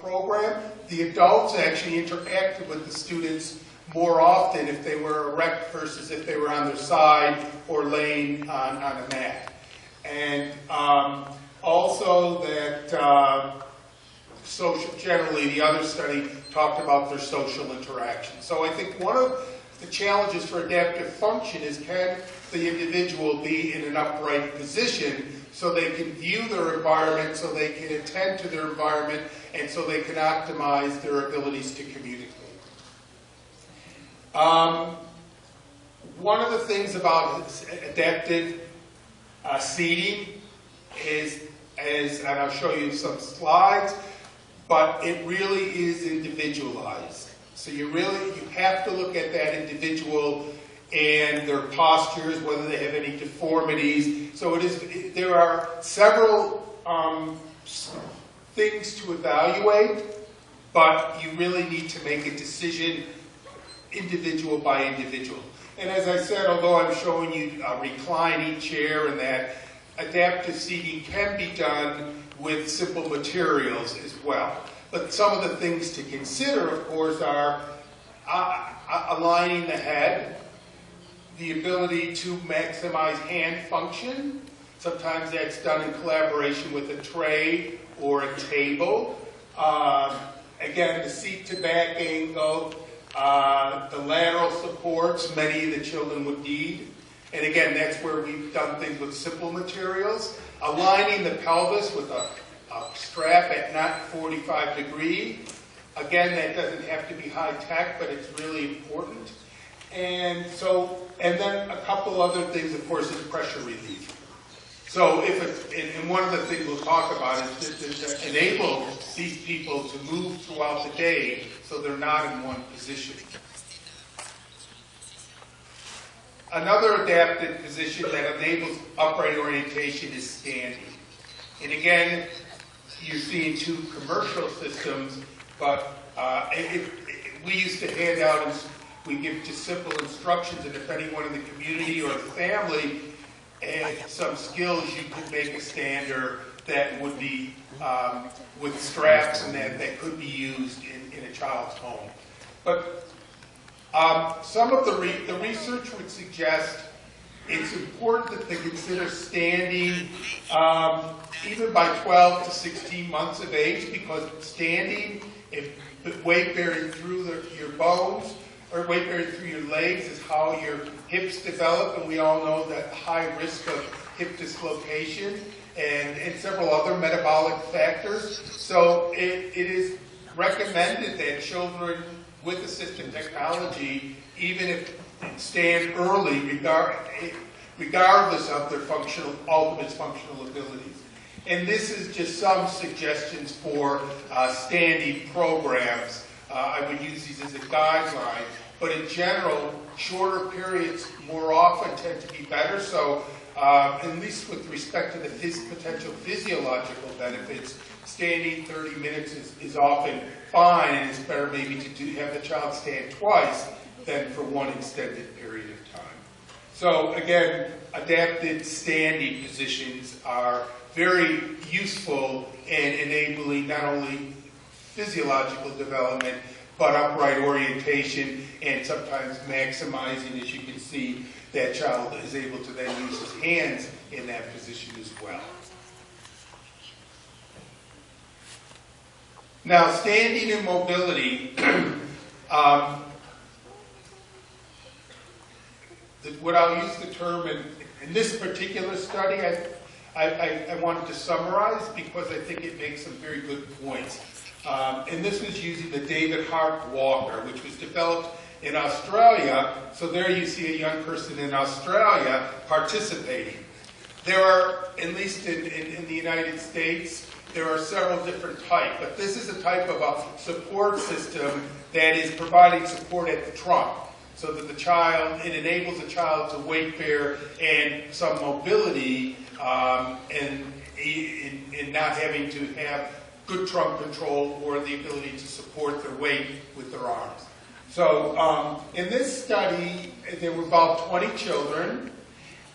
program. The adults actually interacted with the students more often if they were erect versus if they were on their side or laying on a mat. And also that generally the other study talked about their social interaction. So I think one of the challenges for adaptive function is, can the individual be in an upright position so they can view their environment, so they can attend to their environment, and so they can optimize their abilities to communicate. One of the things about adaptive seating is, and I'll show you some slides, but it really is individualized. So you have to look at that individual and their postures, whether they have any deformities. So there are several things to evaluate, but you really need to make a decision individual by individual. And as I said, although I'm showing you a reclining chair and that, adaptive seating can be done with simple materials as well. But some of the things to consider, of course, are aligning the head, the ability to maximize hand function. Sometimes that's done in collaboration with a tray or a table. Again, the seat to back angle, the lateral supports many of the children would need. And again, that's where we've done things with simple materials. Aligning the pelvis with a strap at not 45 degrees. Again, that doesn't have to be high tech, but it's really important. And then a couple other things, of course, is pressure relief. So and one of the things we'll talk about is to enable these people to move throughout the day so they're not in one position. Another adapted position that enables upright orientation is standing. And again, you're seeing two commercial systems, but we used to hand out, we give just simple instructions, and if anyone in the community or the family had some skills, you could make a stander that would be with straps and that could be used in a child's home. But some of the research would suggest it's important to consider standing even by 12 to 16 months of age, because standing, if weight bearing through your bones or weight bearing through your legs is how your hips develop, and we all know that high risk of hip dislocation and several other metabolic factors. So it is recommended that children with assistive technology, even if stand early, regardless of their ultimate functional abilities. And this is just some suggestions for standing programs. I would use these as a guideline, but in general, shorter periods more often tend to be better. So at least with respect to the potential physiological benefits, standing 30 minutes is often fine, and it's better maybe to have the child stand twice than for one extended period of time. So again, adapted standing positions are very useful in enabling not only physiological development, but upright orientation, and sometimes maximizing, as you can see, that child is able to then use his hands in that position as well. Now, standing and mobility, what I'll use the term in this particular study, I wanted to summarize because I think it makes some very good points. And this was using the David Hart walker, which was developed in Australia. So there you see a young person in Australia participating. There are, at least in the United States, there are several different types, but this is a type of a support system that is providing support at the trunk, so that it enables the child to weight bear and some mobility, and not having to have good trunk control or the ability to support their weight with their arms. So in this study, there were about 20 children,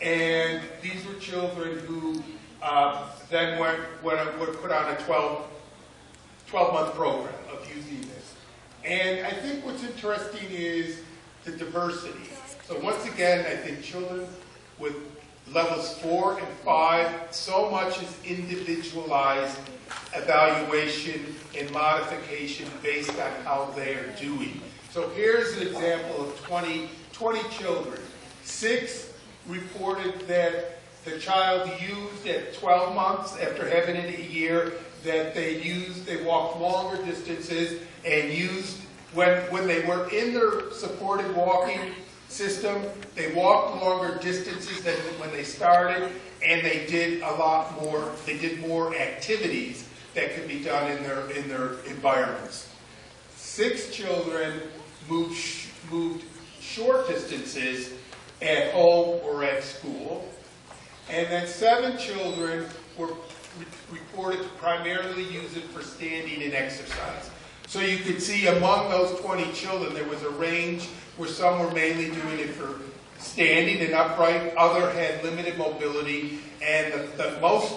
and these were children who then were put on a 12-month program of using this. And I think what's interesting is the diversity. So once again, I think children with levels 4 and 5, so much is individualized evaluation and modification based on how they are doing. So here's an example of 20 children. 6 reported that the child used at 12 months, after having it a year, that they walked longer distances and used, when they were in their supported walking system, they walked longer distances than when they started, and they did more activities that could be done in their environments. 6 children moved short distances at home or at school, and then 7 children were reported to primarily use it for standing and exercise. So you could see among those 20 children there was a range where some were mainly doing it for standing and upright, other had limited mobility, and the most,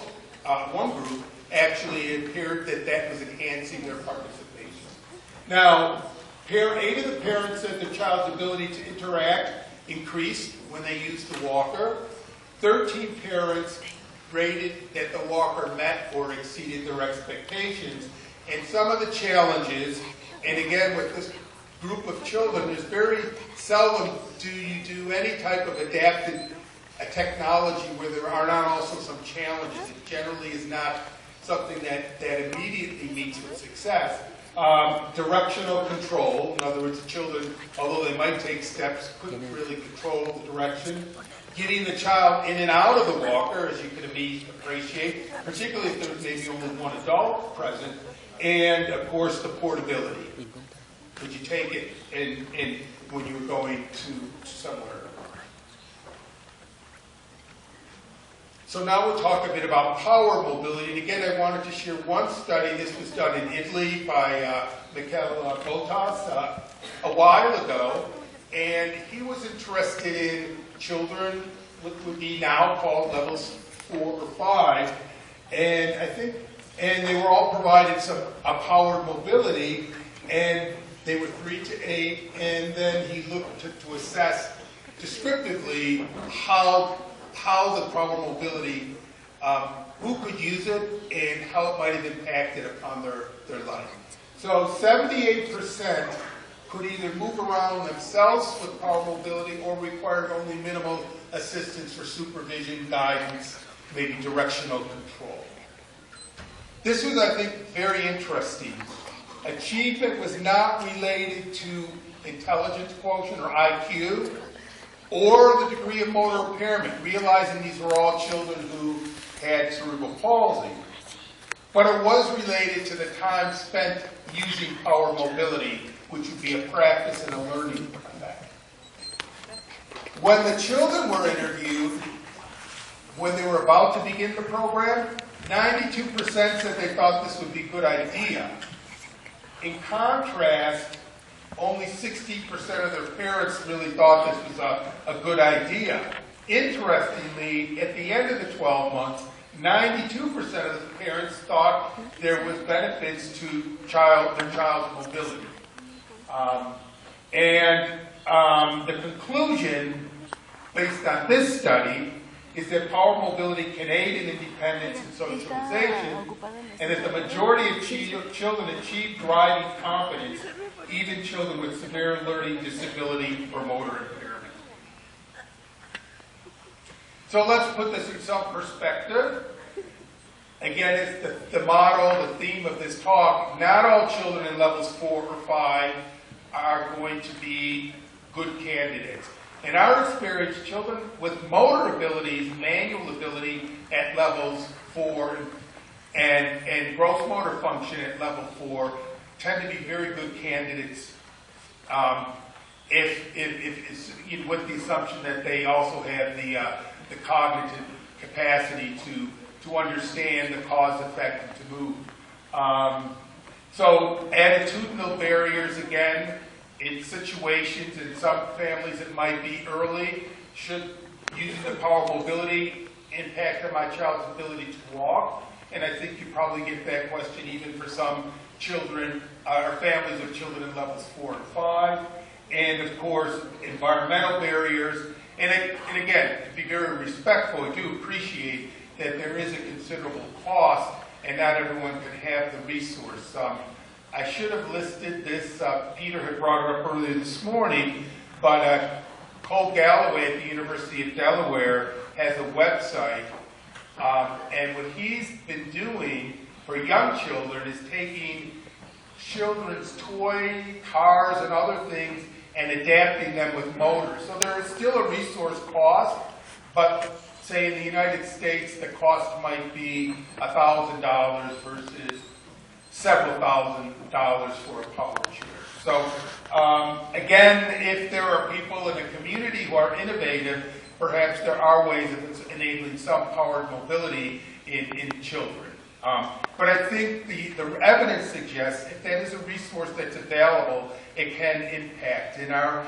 one group actually appeared that was enhancing their participation. Now, 8 of the parents said the child's ability to interact increased when they used the walker. 13 parents rated that the walker met or exceeded their expectations. And some of the challenges, and again with this group of children, there's very seldom do you do any type of adapted technology where there are not also some challenges. It generally is not something that immediately meets with success. Directional control, in other words, the children, although they might take steps, couldn't really control the direction. Getting the child in and out of the walker, as you can appreciate, particularly if there's maybe only one adult present, and of course the portability. Could you take it in when you were going to somewhere? So now we'll talk a bit about power mobility. And again, I wanted to share one study. This was done in Italy by Michele Botas a while ago. And he was interested in children, what would be now called levels 4 or 5. And they were all provided some powered mobility. And they were 3 to 8. And then he looked to assess descriptively how the power mobility, who could use it, and how it might have impacted upon their life. So 78% could either move around themselves with power mobility or required only minimal assistance for supervision, guidance, maybe directional control. This was, I think, very interesting. Achievement was not related to intelligence quotient or IQ, or the degree of motor impairment, realizing these were all children who had cerebral palsy. But it was related to the time spent using power mobility, which would be a practice and a learning effect. When the children were interviewed, when they were about to begin the program, 92% said they thought this would be a good idea. In contrast, only 60% of their parents really thought this was a good idea. Interestingly, at the end of the 12 months, 92% of the parents thought there was benefits to their child's mobility. The conclusion, based on this study, is that power mobility can aid in independence and socialization, and that the majority of children achieve driving competence, even children with severe learning disability or motor impairment. So let's put this in some perspective. Again, it's the model, the theme of this talk. Not all children in levels 4 or 5 are going to be good candidates. In our experience, children with motor abilities, manual ability at levels 4 and gross motor function at level 4 tend to be very good candidates with the assumption that they also have the cognitive capacity to understand the cause effect and to move. So attitudinal barriers, again, in situations, in some families it might be early. Should using the power mobility impact on my child's ability to walk? And I think you probably get that question even for some children, or families of children in levels 4 and 5, and of course, environmental barriers. And again, to be very respectful, I do appreciate that there is a considerable cost, and not everyone can have the resource. I should have listed this, Peter had brought it up earlier this morning, but Cole Galloway at the University of Delaware has a website, and what he's been doing for young children is taking children's toy, cars, and other things and adapting them with motors. So there is still a resource cost, but say in the United States the cost might be $1,000 versus several $1,000s for a power chair. So again, if there are people in the community who are innovative, perhaps there are ways of enabling some powered mobility in children. But I think the evidence suggests if that is a resource that's available, it can impact. In our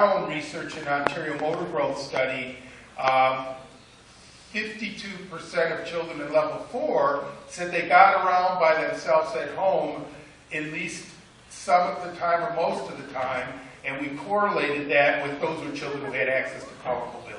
own research in Ontario Motor Growth Study, 52% of children in level 4 said they got around by themselves at home at least some of the time or most of the time, and we correlated that with those were children who had access to power mobility.